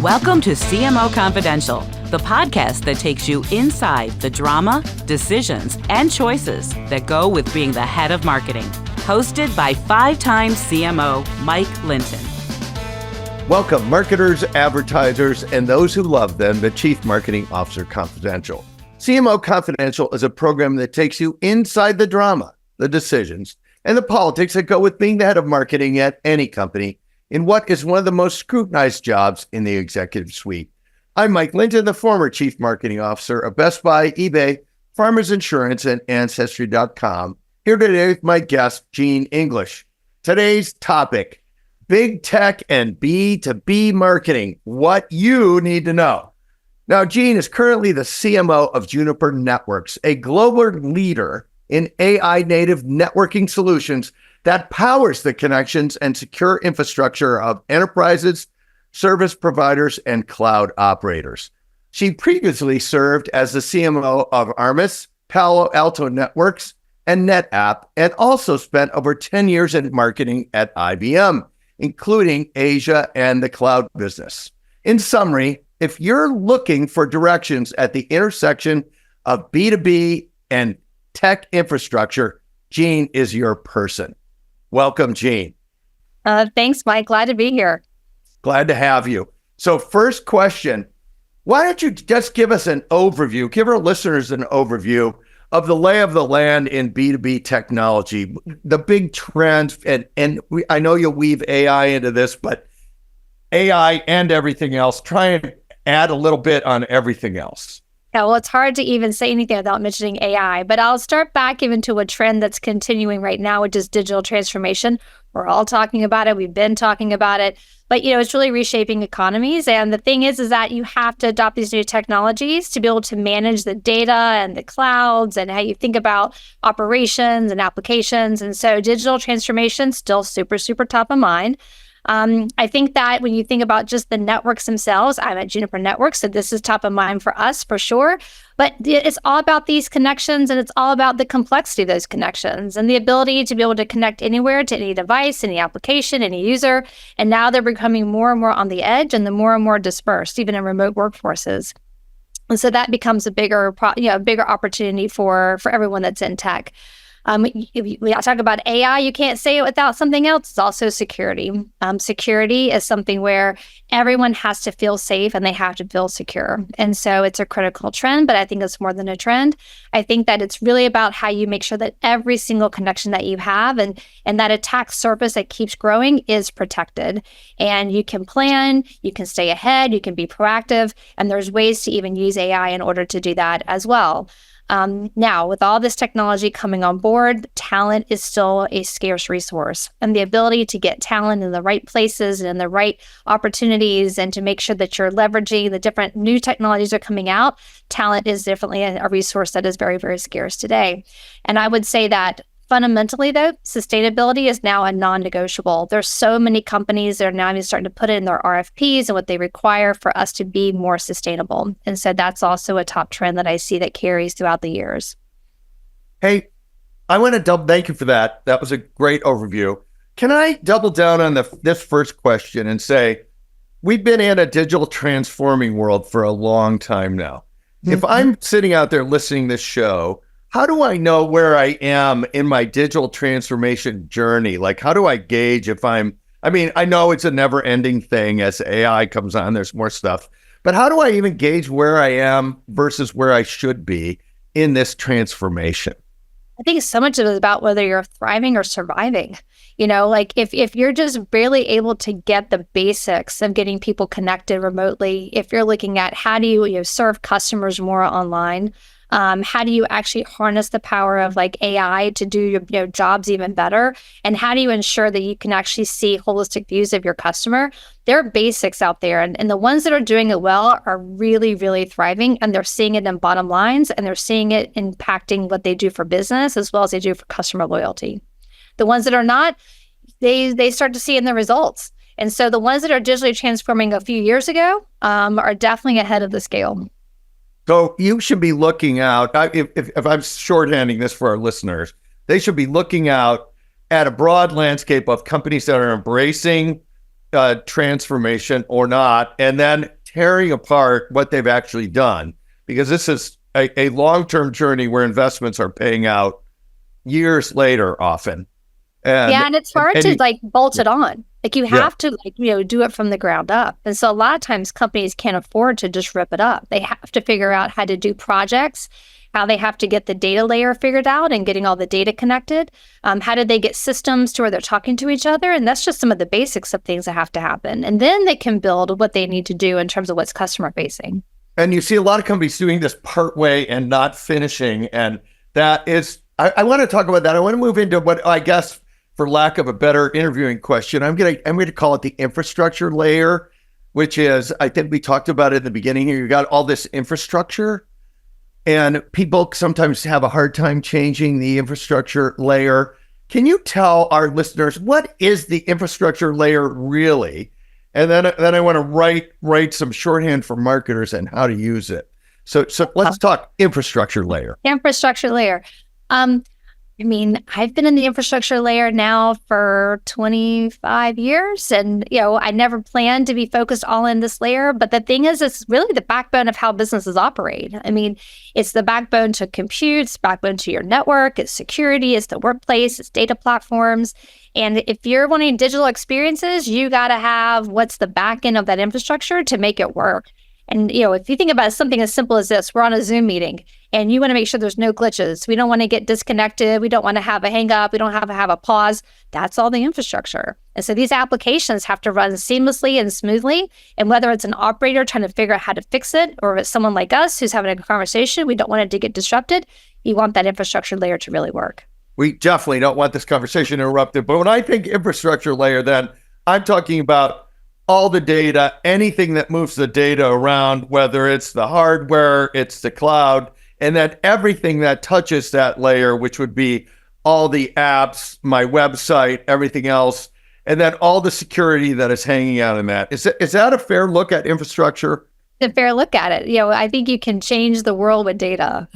Welcome to CMO Confidential, the podcast that takes you inside the drama, decisions, and choices that go with being the head of marketing. Hosted by five-time CMO Mike Linton. Welcome, marketers, advertisers, and those who love them, the Chief Marketing Officer Confidential. CMO Confidential is a program that takes you inside the drama, the decisions, and the politics that go with being the head of marketing at any company in what is one of the most scrutinized jobs in the executive suite. I'm Mike Linton, the former Chief Marketing Officer of Best Buy, eBay, Farmers Insurance, and Ancestry.com. Here today with my guest, Gene English. Today's topic, big tech and B2B marketing, what you need to know. Now, Gene is currently the CMO of Juniper Networks, a global leader in AI-native networking solutions that powers the connections and secure infrastructure of enterprises, service providers, and cloud operators. She previously served as the CMO of Armis, Palo, Alto Networks, and NetApp, and also spent over 10 years in marketing at IBM, including Asia and the cloud business. In summary, if you're looking for directions at the intersection of B2B and tech infrastructure, Gene is your person. Welcome, Gene. Thanks, Mike. Glad to be here. Glad to have you. So first question, why don't you just give us an overview, give our listeners an overview of the lay of the land in B2B technology, the big trends, I know you'll weave AI into this, but AI and everything else, try and add a little bit on everything else. Yeah, well, it's hard to even say anything without mentioning AI, but I'll start back even to a trend that's continuing right now, which is digital transformation. We're all talking about it. We've been talking about it, but it's really reshaping economies. And the thing is that you have to adopt these new technologies to be able to manage the data and the clouds and how you think about operations and applications. And so digital transformation still super, super top of mind. I think that when you think about just the networks themselves, I'm at Juniper Networks, so this is top of mind for us for sure. But it's all about these connections, and it's all about the complexity of those connections and the ability to be able to connect anywhere to any device, any application, any user. And now they're becoming more and more on the edge and the more and more dispersed, even in remote workforces. And so that becomes a bigger opportunity for everyone that's in tech. We talk about AI, you can't say it without something else. It's also security. Security is something where everyone has to feel safe and they have to feel secure. And so it's a critical trend, but I think it's more than a trend. I think that it's really about how you make sure that every single connection that you have and that attack surface that keeps growing is protected. And you can plan, you can stay ahead, you can be proactive, and there's ways to even use AI in order to do that as well. Now, with all this technology coming on board, talent is still a scarce resource. And the ability to get talent in the right places and in the right opportunities and to make sure that you're leveraging the different new technologies that are coming out, talent is definitely a resource that is very, very scarce today. And I would say that fundamentally, though, sustainability is now a non-negotiable. There's so many companies that are now even starting to put it in their RFPs and what they require for us to be more sustainable. And so that's also a top trend that I see that carries throughout the years. Hey, I want to thank you for that. That was a great overview. Can I double down on this first question and say, we've been in a digital transforming world for a long time now. Mm-hmm. If I'm sitting out there listening to this show, how do I know where I am in my digital transformation journey? Like, how do I gauge if I know it's a never ending thing as AI comes on, there's more stuff, but how do I even gauge where I am versus where I should be in this transformation? I think so much of it is about whether you're thriving or surviving. Like if you're just barely able to get the basics of getting people connected remotely, if you're looking at how do you serve customers more online, how do you actually harness the power of like AI to do your jobs even better? And how do you ensure that you can actually see holistic views of your customer? There are basics out there. And the ones that are doing it well are really, really thriving. And they're seeing it in bottom lines. And they're seeing it impacting what they do for business as well as they do for customer loyalty. The ones that are not, they start to see in the results. And so the ones that are digitally transforming a few years ago are definitely ahead of the scale. So you should be looking out, if I'm shorthanding this for our listeners, they should be looking out at a broad landscape of companies that are embracing transformation or not, and then tearing apart what they've actually done, because this is a long-term journey where investments are paying out years later often. And it's hard to like bolt it on. Like you have to do it from the ground up. And so a lot of times companies can't afford to just rip it up. They have to figure out how to do projects, how they have to get the data layer figured out and getting all the data connected. How do they get systems to where they're talking to each other? And that's just some of the basics of things that have to happen. And then they can build what they need to do in terms of what's customer facing. And you see a lot of companies doing this part way and not finishing. And that is, I want to talk about that. I want to move into what I guess, for lack of a better interviewing question, I'm going to call it the infrastructure layer, which is, I think we talked about it in the beginning here. You got all this infrastructure, and people sometimes have a hard time changing the infrastructure layer. Can you tell our listeners, what is the infrastructure layer really? And then I want to write some shorthand for marketers and how to use it. So let's talk infrastructure layer. Infrastructure layer. I've been in the infrastructure layer now for 25 years, and I never planned to be focused all in this layer. But the thing is, it's really the backbone of how businesses operate. It's the backbone to compute, it's the backbone to your network, it's security, it's the workplace, it's data platforms. And if you're wanting digital experiences, you got to have what's the back end of that infrastructure to make it work. And, if you think about something as simple as this, we're on a Zoom meeting and you want to make sure there's no glitches. We don't want to get disconnected. We don't want to have a hang up. We don't have to have a pause. That's all the infrastructure. And so these applications have to run seamlessly and smoothly. And whether it's an operator trying to figure out how to fix it, or if it's someone like us who's having a conversation, we don't want it to get disrupted. You want that infrastructure layer to really work. We definitely don't want this conversation interrupted. But when I think infrastructure layer, then I'm talking about all the data, anything that moves the data around, whether it's the hardware, it's the cloud, and then everything that touches that layer, which would be all the apps, my website, everything else, and then all the security that is hanging out in that. Is that a fair look at infrastructure? A fair look at it. I think you can change the world with data.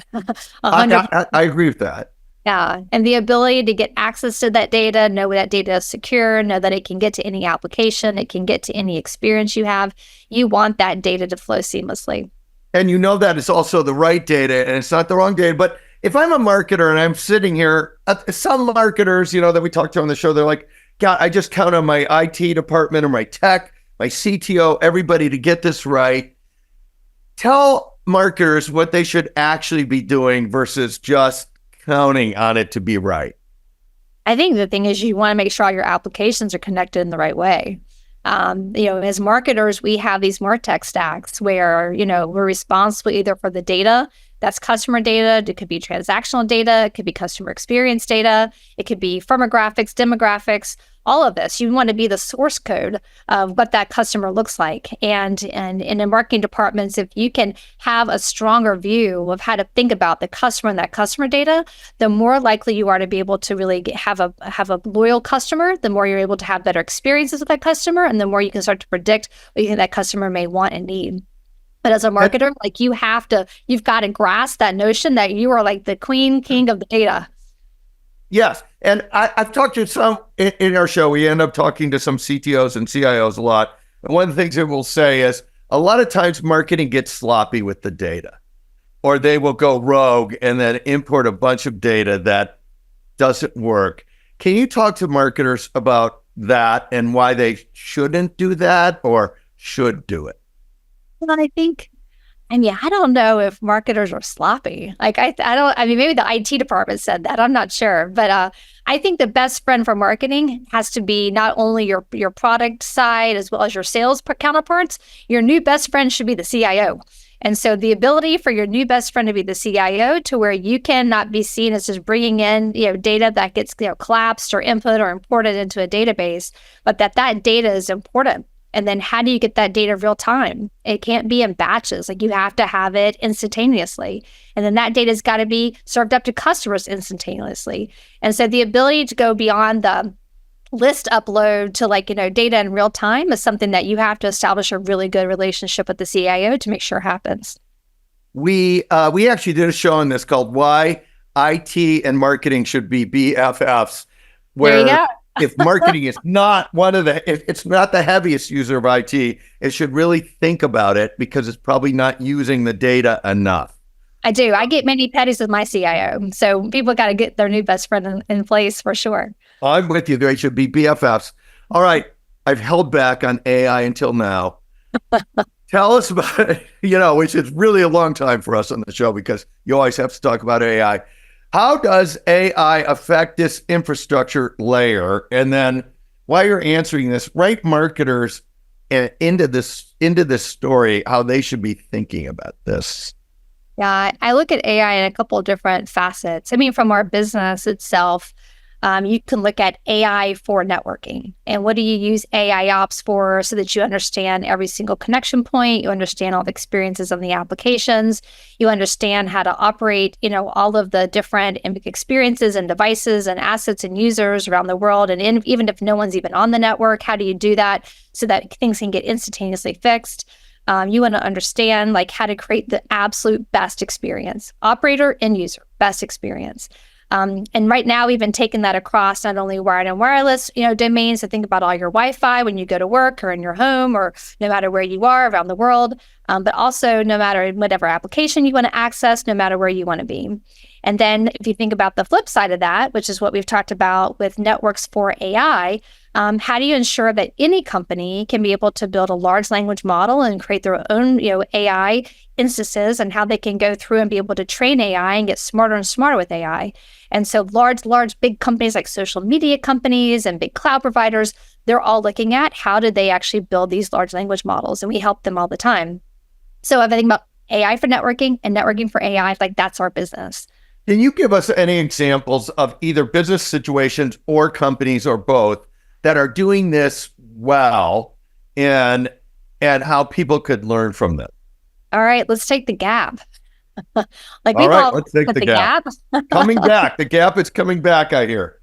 I agree with that. Yeah. And the ability to get access to that data, know that data is secure, know that it can get to any application, it can get to any experience you have. You want that data to flow seamlessly. And that it's also the right data and it's not the wrong data. But if I'm a marketer and I'm sitting here, some marketers, that we talked to on the show, they're like, God, I just count on my IT department or my tech, my CTO, everybody to get this right. Tell marketers what they should actually be doing versus just counting on it to be right. I think the thing is you want to make sure all your applications are connected in the right way. As marketers, we have these MarTech stacks where, we're responsible either for the data, that's customer data, it could be transactional data, it could be customer experience data, it could be firmographics, demographics, all of this. You want to be the source code of what that customer looks like. And in the marketing departments, if you can have a stronger view of how to think about the customer and that customer data, the more likely you are to be able to really have a loyal customer, the more you're able to have better experiences with that customer, and the more you can start to predict what you think that customer may want and need. But as a marketer, you've got to grasp that notion that you are like the king of the data. Yes. And I've talked to some in our show. We end up talking to some CTOs and CIOs a lot. And one of the things that we'll say is a lot of times marketing gets sloppy with the data, or they will go rogue and then import a bunch of data that doesn't work. Can you talk to marketers about that and why they shouldn't do that or should do it? Well, I don't know if marketers are sloppy. Maybe the IT department said that. I'm not sure. But I think the best friend for marketing has to be not only your product side as well as your sales counterparts. Your new best friend should be the CIO. And so the ability for your new best friend to be the CIO, to where you cannot be seen as just bringing in, data that gets collapsed or input or imported into a database, but that data is important. And then how do you get that data real time? It can't be in batches. You have to have it instantaneously. And then that data's got to be served up to customers instantaneously. And so the ability to go beyond the list upload to data in real time is something that you have to establish a really good relationship with the CIO to make sure happens. We actually did a show on this called Why IT and Marketing Should Be BFFs. There you go. if marketing is not if it's not the heaviest user of IT, it should really think about it because it's probably not using the data enough. I do. I get many petties with my CIO. So people got to get their new best friend in place for sure. I'm with you. They should be BFFs. All right. I've held back on AI until now. Tell us about it, which is really a long time for us on the show because you always have to talk about AI. How does AI affect this infrastructure layer? And then while you're answering this, write marketers into this story, how they should be thinking about this. Yeah, I look at AI in a couple of different facets. I mean, from our business itself, you can look at AI for networking. And what do you use AI ops for so that you understand every single connection point, you understand all the experiences on the applications, you understand how to operate, all of the different experiences and devices and assets and users around the world. And even if no one's even on the network, how do you do that so that things can get instantaneously fixed? You want to understand how to create the absolute best experience, operator and user, best experience. And right now, we've been taking that across not only wired and wireless, domains to think about all your Wi-Fi when you go to work or in your home or no matter where you are around the world, but also no matter whatever application you want to access, no matter where you want to be. And then if you think about the flip side of that, which is what we've talked about with networks for AI, how do you ensure that any company can be able to build a large language model and create their own, AI instances and how they can go through and be able to train AI and get smarter and smarter with AI. And so large, big companies like social media companies and big cloud providers, they're all looking at how did they actually build these large language models, and we help them all the time. So if I think about AI for networking and networking for AI, that's our business. Can you give us any examples of either business situations or companies or both that are doing this well and how people could learn from them? All right, let's take the Gap. Let's take the Gap. Coming back. The Gap is coming back, I hear.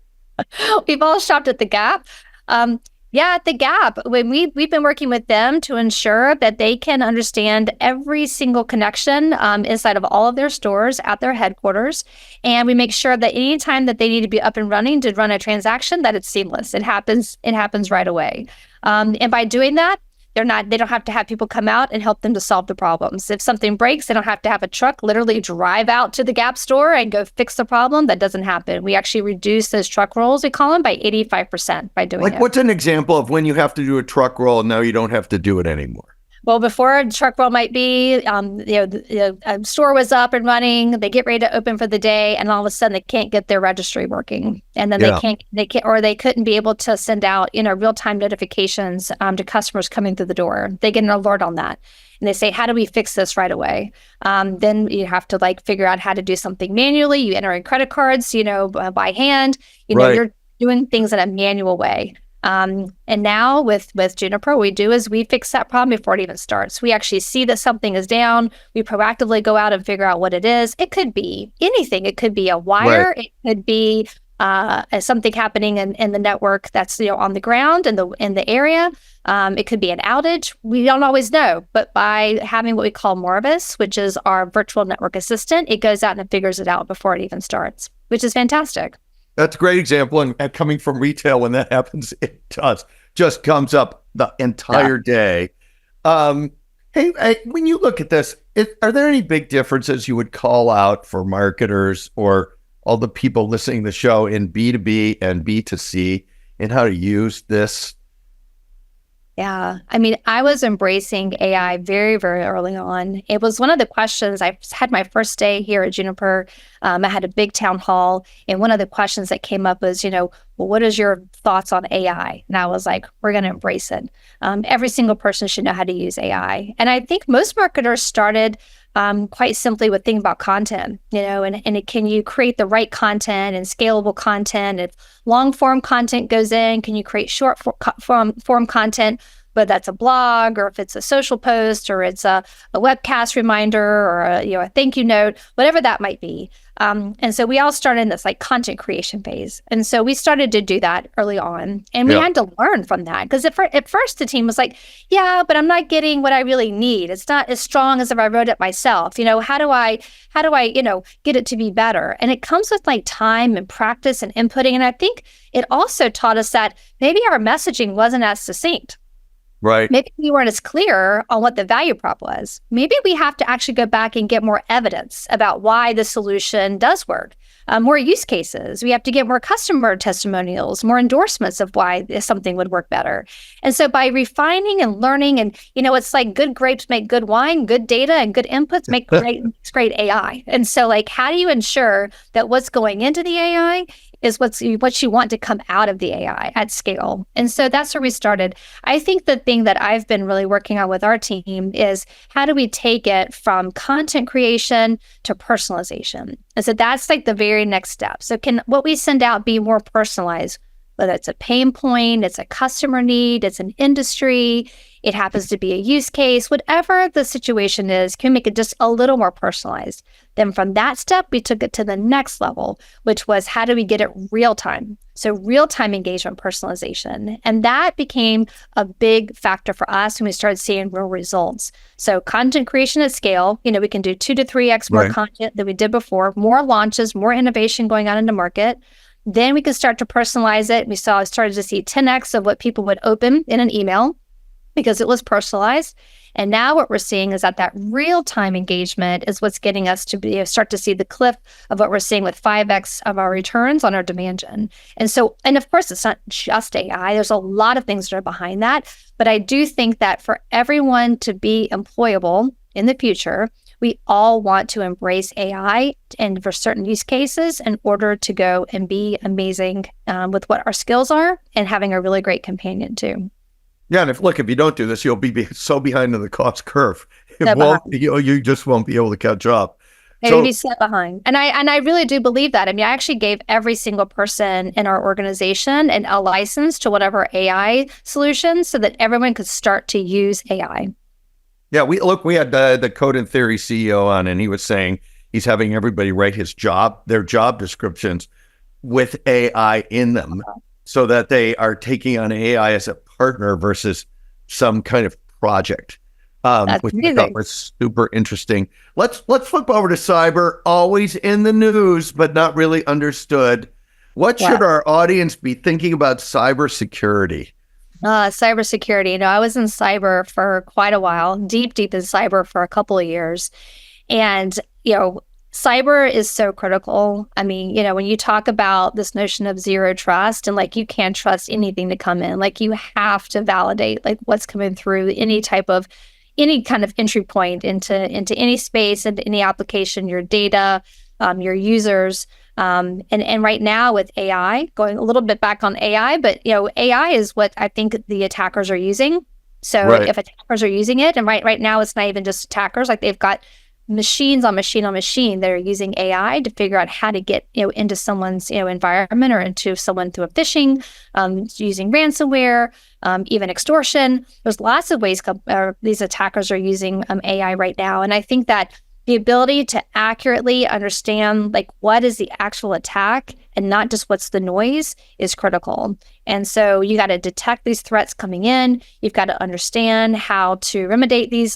We've all shopped at the Gap. At the Gap, when we've been working with them to ensure that they can understand every single connection inside of all of their stores at their headquarters. And we make sure that anytime that they need to be up and running to run a transaction, that it's seamless. It happens right away. And by doing that, they don't have to have people come out and help them to solve the problems. If something breaks, they don't have to have a truck literally drive out to the Gap store and go fix the problem. That doesn't happen. We actually reduce those truck rolls, we call them, by 85% by doing it. What's an example of when you have to do a truck roll and now you don't have to do it anymore? Well, before a truck roll might be, a store was up and running, they get ready to open for the day, and all of a sudden they can't get their registry working, and then they couldn't be able to send out, real-time notifications to customers coming through the door. They get an alert on that, and they say, "How do we fix this right away?" Then you have to figure out how to do something manually. You enter in credit cards, by hand. You're doing things in a manual way. And now with Juniper, what we do is we fix that problem before it even starts. We actually see that something is down. We proactively go out and figure out what it is. It could be anything. It could be a wire. Right. It could be something happening in the network that's on the ground in the area. It could be an outage. We don't always know, but by having what we call Morvis, which is our virtual network assistant, it goes out and figures it out before it even starts, which is fantastic. That's a great example. And coming from retail, when that happens, it just comes up the entire day. Hey, when you look at this, are there any big differences you would call out for marketers or all the people listening to the show in B2B and B2C in how to use this? Yeah. I mean, I was embracing AI very, very early on. It was one of the questions. I had my first day here at Juniper. I had a big town hall. And one of the questions that came up was, well, what is your thoughts on AI? And I was like, we're going to embrace it. Every single person should know how to use AI. And I think most marketers started quite simply with thinking about content, can you create the right content and scalable content? If long form content goes in, can you create short form content? whether that's a blog or if it's a social post or it's a webcast reminder or a thank you note, whatever that might be. And so we all started in this like content creation phase. And so we started to do that early on. And we had to learn from that because at first the team was like, yeah, but I'm not getting what I really need. It's not as strong as if I wrote it myself. How do I get it to be better? And it comes with like time and practice and inputting. And I think it also taught us that maybe our messaging wasn't as succinct. Right. Maybe we weren't as clear on what the value prop was. Maybe we have to actually go back and get more evidence about why the solution does work. More use cases. We have to get more customer testimonials, more endorsements of why something would work better. And so by refining and learning, and it's like good grapes make good wine, good data and good inputs make great AI. And so like, how do you ensure that what's going into the AI is what you want to come out of the AI at scale? And so that's where we started. I think the thing that I've been really working on with our team is how do we take it from content creation to personalization? And so that's like the very next step. So can what we send out be more personalized? Whether it's a pain point, it's a customer need, it's an industry, it happens to be a use case, whatever the situation is, can we make it just a little more personalized? Then from that step, we took it to the next level, which was how do we get it real time? So real-time engagement personalization. And that became a big factor for us when we started seeing real results. So content creation at scale, we can do 2 to 3x more content than we did before, more launches, more innovation going on in the market. Then we could start to personalize it. We started to see 10x of what people would open in an email because it was personalized. And now what we're seeing is that real-time engagement is what's getting us to start to see the cliff of what we're seeing with 5x of our returns on our demand gen. And of course, it's not just AI. There's a lot of things that are behind that. But I do think that for everyone to be employable in the future, we all want to embrace AI and for certain use cases in order to go and be amazing with what our skills are and having a really great companion too. Yeah, and if you don't do this, you'll be so behind on the cost curve. You just won't be able to catch up. Maybe be set behind. And I really do believe that. I mean, I actually gave every single person in our organization a license to whatever AI solution so that everyone could start to use AI. Yeah, we had the Code and Theory CEO on, and he was saying he's having everybody write their job descriptions with AI in them so that they are taking on AI as a partner versus some kind of project, which I thought was super interesting. Let's flip over to cyber, always in the news, but not really understood. What should our audience be thinking about cybersecurity? Cybersecurity. I was in cyber for quite a while, deep in cyber for a couple of years. And, cyber is so critical. I mean, when you talk about this notion of zero trust and like you can't trust anything to come in, like you have to validate like what's coming through any kind of entry point into any space, into any application, your data, your users. And right now with AI, going a little bit back on AI, but AI is what I think the attackers are using. So if attackers are using it, and right now it's not even just attackers, like they've got machines on machine that are using AI to figure out how to get into someone's environment or into someone through a phishing, using ransomware, even extortion. There's lots of ways these attackers are using AI right now, and I think that the ability to accurately understand like what is the actual attack and not just what's the noise is critical. And so you got to detect these threats coming in. You've got to understand how to remediate these,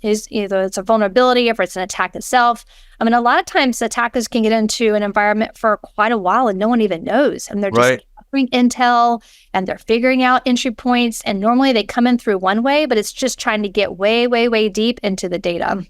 is either it's a vulnerability or it's an attack itself. I mean, a lot of times attackers can get into an environment for quite a while and no one even knows. And they're just gathering intel and they're figuring out entry points. And normally they come in through one way, but it's just trying to get way, way, way deep into the data.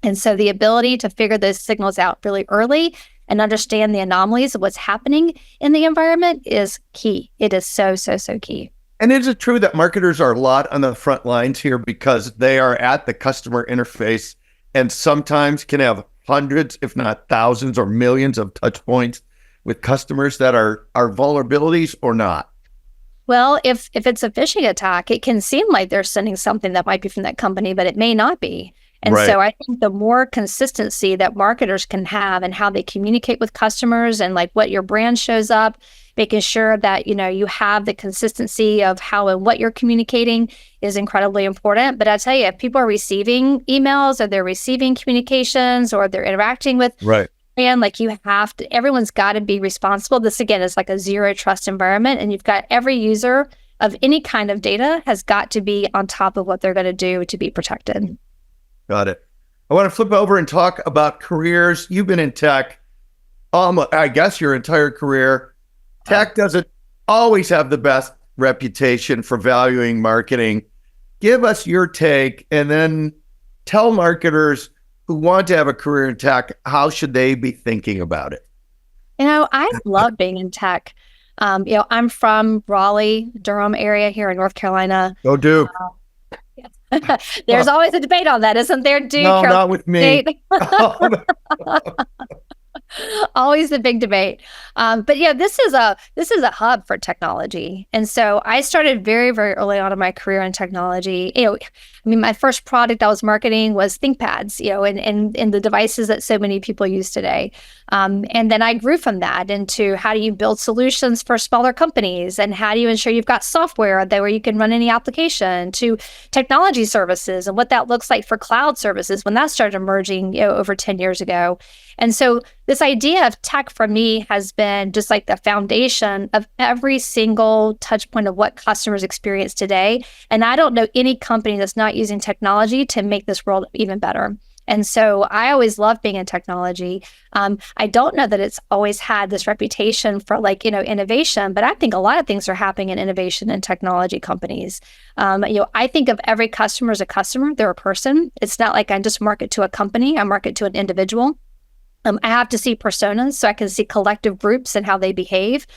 And so the ability to figure those signals out really early and understand the anomalies of what's happening in the environment is key. It is so, so, so key. And is it true that marketers are a lot on the front lines here because they are at the customer interface and sometimes can have hundreds, if not thousands or millions of touch points with customers that are vulnerabilities or not? Well, if it's a phishing attack, it can seem like they're sending something that might be from that company, but it may not be. And Right. so I think the more consistency that marketers can have and how they communicate with customers and like what your brand shows up, making sure that, you have the consistency of how and what you're communicating is incredibly important. But I tell you, if people are receiving emails or they're receiving communications or they're interacting with Right. and like everyone's got to be responsible. This again is like a zero trust environment. And you've got every user of any kind of data has got to be on top of what they're going to do to be protected. Got it. I want to flip over and talk about careers. You've been in tech, I guess your entire career. Tech doesn't always have the best reputation for valuing marketing. Give us your take and then tell marketers who want to have a career in tech, how should they be thinking about it? I love being in tech. I'm from Raleigh, Durham area here in North Carolina. Go Duke. There's always a debate on that, isn't there, Duke? No, not with me. Always the big debate. But yeah, this is a hub for technology. And so I started very, very early on in my career in technology. My first product I was marketing was ThinkPads, and the devices that so many people use today. And then I grew from that into how do you build solutions for smaller companies and how do you ensure you've got software where you can run any application to technology services and what that looks like for cloud services when that started emerging, over 10 years ago. And so this idea of tech for me has been just like the foundation of every single touch point of what customers experience today. And I don't know any company that's not using technology to make this world even better. And so I always love being in technology. I don't know that it's always had this reputation for innovation, but I think a lot of things are happening in innovation in technology companies. I think of every customer as a customer. They're a person. It's not like I just market to a company. I market to an individual. I have to see personas so I can see collective groups and how they behave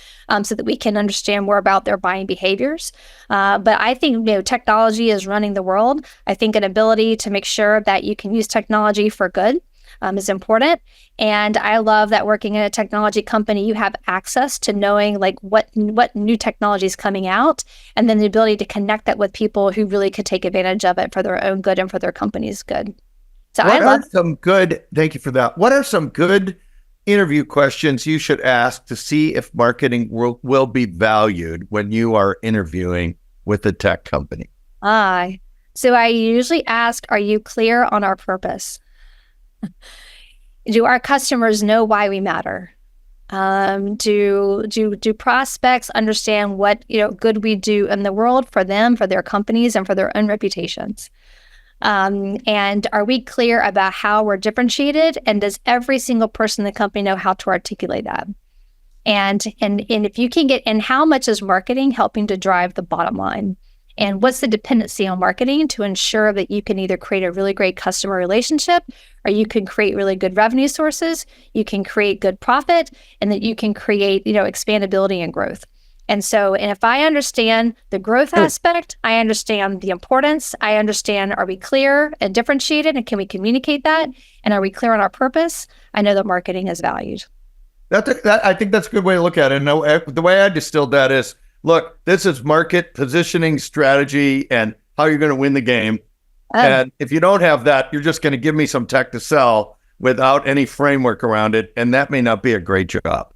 so that we can understand more about their buying behaviors. But I think technology is running the world. I think an ability to make sure that you can use technology for good is important. And I love that working in a technology company, you have access to knowing what new technology is coming out, and then the ability to connect that with people who really could take advantage of it for their own good and for their company's good. So Thank you for that. What are some good interview questions you should ask to see if marketing will be valued when you are interviewing with a tech company? So I usually ask, are you clear on our purpose? Do our customers know why we matter? Do prospects understand what good we do in the world for them, for their companies, and for their own reputations? And are we clear about how we're differentiated? And does every single person in the company know how to articulate that? And if you can and how much is marketing helping to drive the bottom line? And what's the dependency on marketing to ensure that you can either create a really great customer relationship, or you can create really good revenue sources, you can create good profit, and that you can create, expandability and growth. And if I understand the growth aspect, I understand the importance, I understand, are we clear and differentiated, and can we communicate that? And are we clear on our purpose? I know that marketing is valued. I think that's a good way to look at it. And the way I distilled that is, look, this is market positioning strategy and how you're going to win the game. And if you don't have that, you're just going to give me some tech to sell without any framework around it. And that may not be a great job.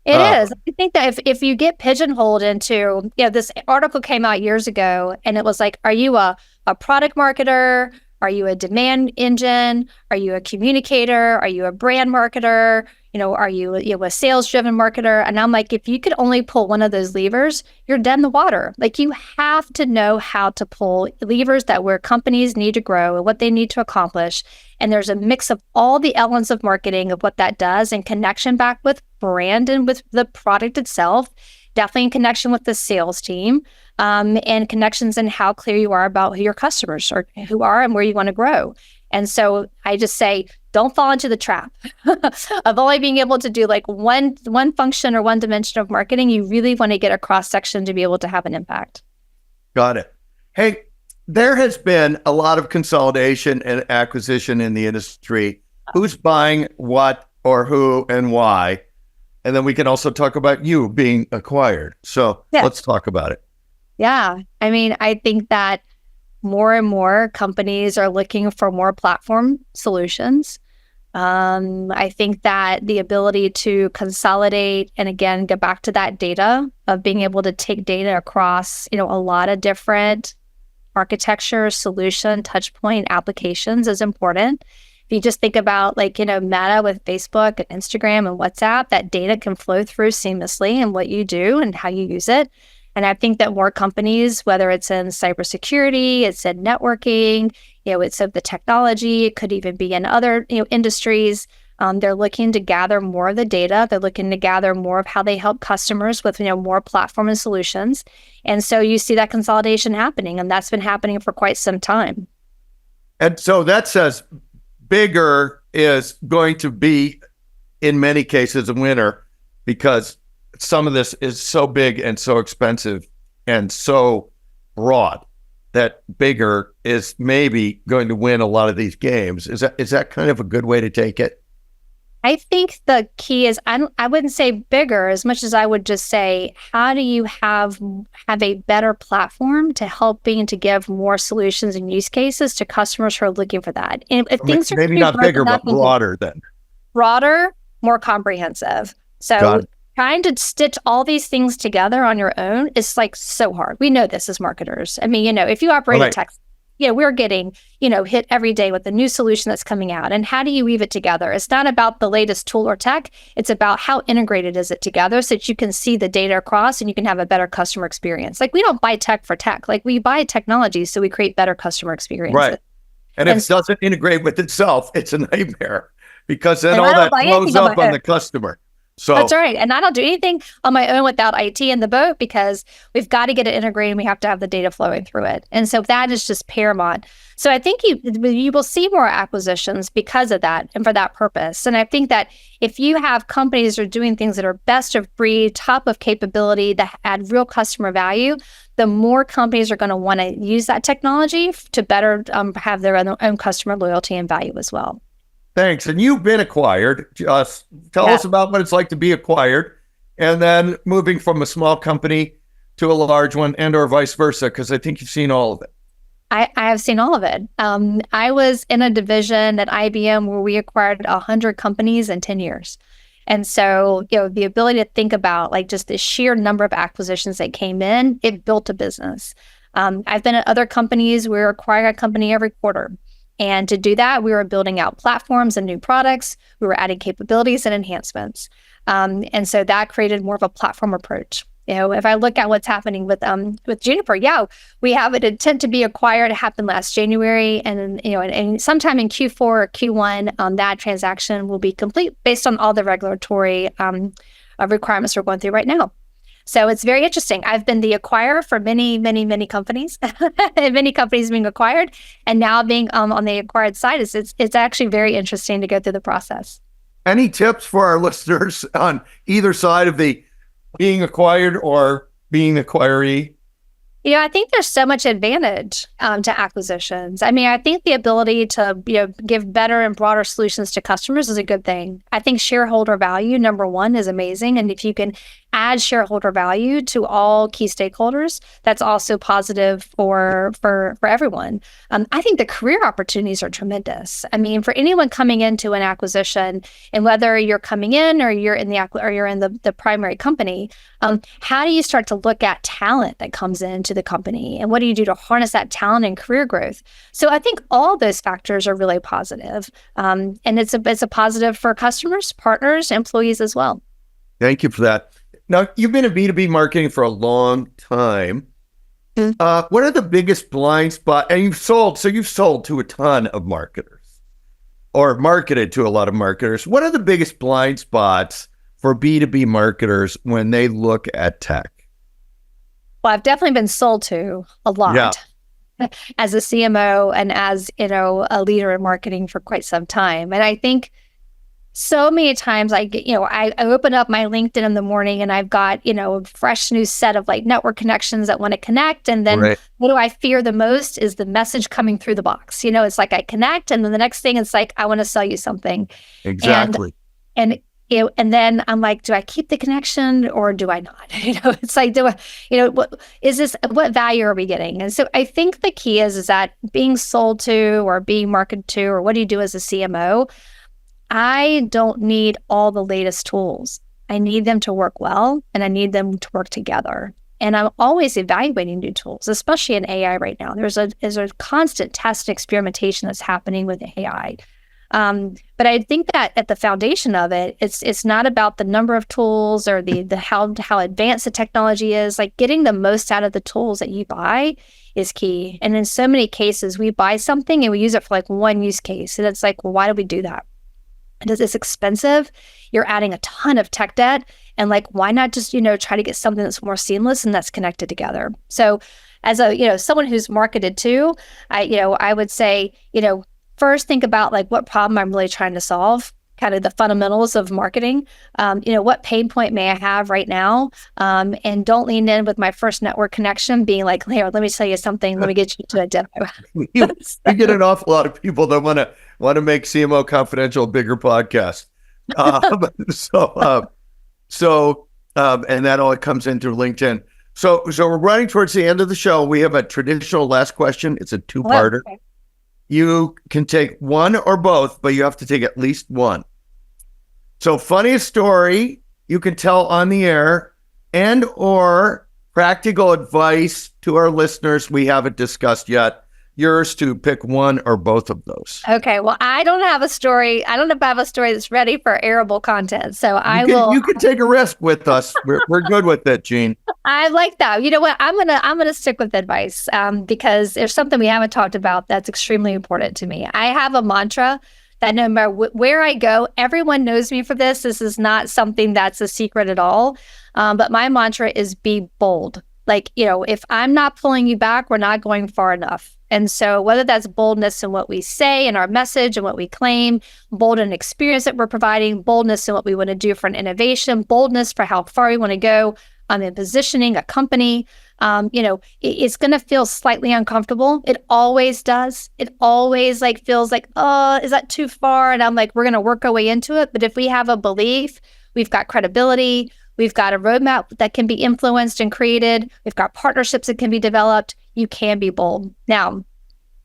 It is. I think that if you get pigeonholed into, this article came out years ago and it was like, are you a product marketer? Are you a demand engine? Are you a communicator? Are you a brand marketer? Are you a sales-driven marketer? And I'm like, if you could only pull one of those levers, you're dead in the water. Like, you have to know how to pull levers where companies need to grow and what they need to accomplish. And there's a mix of all the elements of marketing of what that does and connection back with brand and with the product itself, definitely in connection with the sales team, and connections in how clear you are about who your customers are, who are, and where you want to grow. And so I just say, don't fall into the trap of only being able to do one function or one dimension of marketing. You really want to get a cross section to be able to have an impact. Got it. Hey, there has been a lot of consolidation and acquisition in the industry. Who's buying what or who and why? And then we can also talk about you being acquired. So Let's talk about it. Yeah. I mean, I think that more and more companies are looking for more platform solutions. I think that the ability to consolidate and again, get back to that data of being able to take data across, a lot of different architecture, solution, touch point applications is important. If you just think about Meta with Facebook and Instagram and WhatsApp, that data can flow through seamlessly in what you do and how you use it. And I think that more companies, whether it's in cybersecurity, it's in networking, it's of the technology, it could even be in other industries. They're looking to gather more of the data. They're looking to gather more of how they help customers with more platform and solutions. And so you see that consolidation happening, and that's been happening for quite some time. And so that says bigger is going to be, in many cases, a winner because some of this is so big and so expensive and so broad that bigger is maybe going to win a lot of these games. Is that kind of a good way to take it? I think the key is I wouldn't say bigger as much as I would just say, how do you have a better platform to helping to give more solutions and use cases to customers who are looking for that? And if things are maybe not bigger, but broader then. Broader, more comprehensive. So trying to stitch all these things together on your own is so hard. We know this as marketers. I mean, if you operate a tech, we're getting, hit every day with a new solution that's coming out. And how do you weave it together? It's not about the latest tool or tech. It's about how integrated is it together so that you can see the data across and you can have a better customer experience. We don't buy tech for tech. We buy technology so we create better customer experiences. Right. And if it doesn't integrate with itself, it's a nightmare because then all that blows up on the customer. So that's right. And I don't do anything on my own without IT in the boat because we've got to get it integrated and we have to have the data flowing through it. And so that is just paramount. So I think you will see more acquisitions because of that and for that purpose. And I think that if you have companies that are doing things that are best of breed, top of capability, that add real customer value, the more companies are going to want to use that technology to better have their own customer loyalty and value as well. Thanks. And you've been acquired. Just tell us about what it's like to be acquired and then moving from a small company to a large one and or vice versa, because I think you've seen all of it. I have seen all of it. I was in a division at IBM where we acquired 100 companies in 10 years. And so, the ability to think about just the sheer number of acquisitions that came in, it built a business. I've been at other companies where we're acquiring a company every quarter. And to do that, we were building out platforms and new products. We were adding capabilities and enhancements. And so that created more of a platform approach. If I look at what's happening with Juniper, we have an intent to be acquired. It happened last January. And, and sometime in Q4 or Q1, that transaction will be complete based on all the regulatory requirements we're going through right now. So it's very interesting. I've been the acquirer for many, many, many companies, many companies being acquired, and now being on the acquired side, it's actually very interesting to go through the process. Any tips for our listeners on either side of the being acquired or being the acquiree? I think there's so much advantage to acquisitions. I mean, I think the ability to give better and broader solutions to customers is a good thing. I think shareholder value, number one, is amazing. And if you can add shareholder value to all key stakeholders, that's also positive for everyone. I think the career opportunities are tremendous. I mean, for anyone coming into an acquisition, and whether you're coming in or you're in the primary company, how do you start to look at talent that comes into the company, and what do you do to harness that talent and career growth? So I think all those factors are really positive, and it's a positive for customers, partners, employees as well. Thank you for that. Now, you've been in B2B marketing for a long time. What are the biggest blind spots? And you've sold to a ton of marketers or marketed to a lot of marketers. What are the biggest blind spots for B2B marketers when they look at tech? Well, I've definitely been sold to a lot as a CMO and as, a leader in marketing for quite some time. And I think so many times I open up my LinkedIn in the morning and I've got, a fresh new set of network connections that want to connect. And then what do I fear the most is the message coming through the box. It's I connect and then the next thing it's I want to sell you something. Exactly. And And then I'm like, do I keep the connection or do I not? It's like, what value are we getting? And so I think the key is that being sold to or being marketed to, or what do you do as a CMO? I don't need all the latest tools. I need them to work well, and I need them to work together. And I'm always evaluating new tools, especially in AI right now. There's a constant test and experimentation that's happening with AI. But I think that at the foundation of it, it's not about the number of tools or the how advanced the technology is. Like, getting the most out of the tools that you buy is key. And in so many cases, we buy something and we use it for like one use case. And it's like, well, why do we do that? Because it's expensive. You're adding a ton of tech debt. And like, why not just, try to get something that's more seamless and that's connected together? So as someone who's marketed to, I would say, first think about like what problem I'm really trying to solve, kind of the fundamentals of marketing. What pain point may I have right now? And don't lean in with my first network connection being like, here, let me tell you something. Let me get you to a demo. We get an awful lot of people that want to make CMO Confidential a bigger podcast. And that all comes in through LinkedIn. So we're running towards the end of the show. We have a traditional last question. It's a two-parter. Okay. You can take one or both, but you have to take at least one. So funniest story you can tell on the air, and or practical advice to our listeners we haven't discussed yet. Yours to pick one or both of those. Okay. Well, I don't have a story. I don't know if I have a story that's ready for airable content. So You can take a risk with us. We're good with it, Jean. I like that. You know what? I'm gonna stick with advice because there's something we haven't talked about that's extremely important to me. I have a mantra that no matter where I go, everyone knows me for this. This is not something that's a secret at all. But my mantra is be bold. Like, if I'm not pulling you back, we're not going far enough. And so whether that's boldness in what we say in our message and what we claim, bold in experience that we're providing, boldness in what we want to do for an innovation, boldness for how far we want to go in positioning a company, it's going to feel slightly uncomfortable. It always does. It always feels like, oh, is that too far? And I'm like, we're going to work our way into it. But if we have a belief, we've got credibility, we've got a roadmap that can be influenced and created, we've got partnerships that can be developed, you can be bold. Now,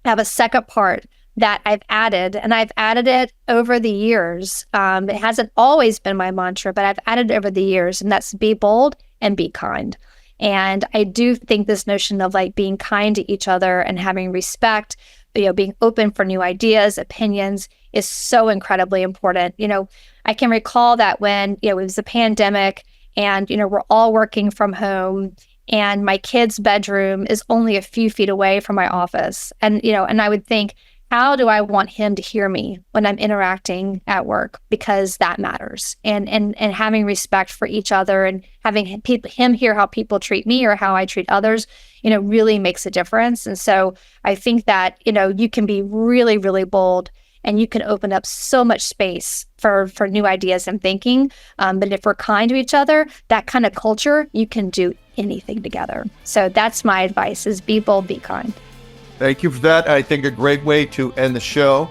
I have a second part that I've added, and I've added it over the years. It hasn't always been my mantra, but I've added it over the years, and that's be bold and be kind. And I do think this notion of being kind to each other and having respect, being open for new ideas, opinions is so incredibly important. I can recall that when, it was a pandemic and, we're all working from home, and my kid's bedroom is only a few feet away from my office. And, and I would think, how do I want him to hear me when I'm interacting at work? Because that matters. And having respect for each other and having him hear how people treat me or how I treat others, really makes a difference. And so I think that, you can be really, really bold, and you can open up so much space for new ideas and thinking. But if we're kind to each other, that kind of culture, you can do anything together. So that's my advice: is be bold, be kind. Thank you for that. I think a great way to end the show.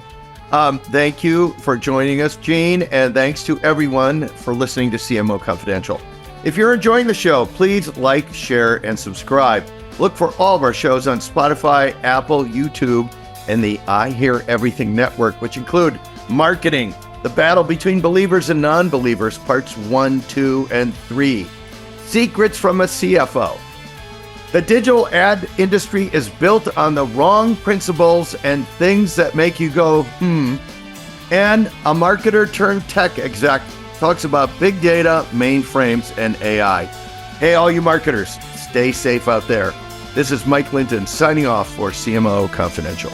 Thank you for joining us, Jean, and thanks to everyone for listening to CMO Confidential. If you're enjoying the show, please like, share, and subscribe. Look for all of our shows on Spotify, Apple, YouTube, and the I Hear Everything Network, which include Marketing, The Battle Between Believers and Non-Believers, Parts 1, 2, and 3. Secrets from a CFO. The digital ad industry is built on the wrong principles and things that make you go, And a marketer turned tech exec talks about big data, mainframes, and AI. Hey, all you marketers, stay safe out there. This is Mike Linton signing off for CMO Confidential.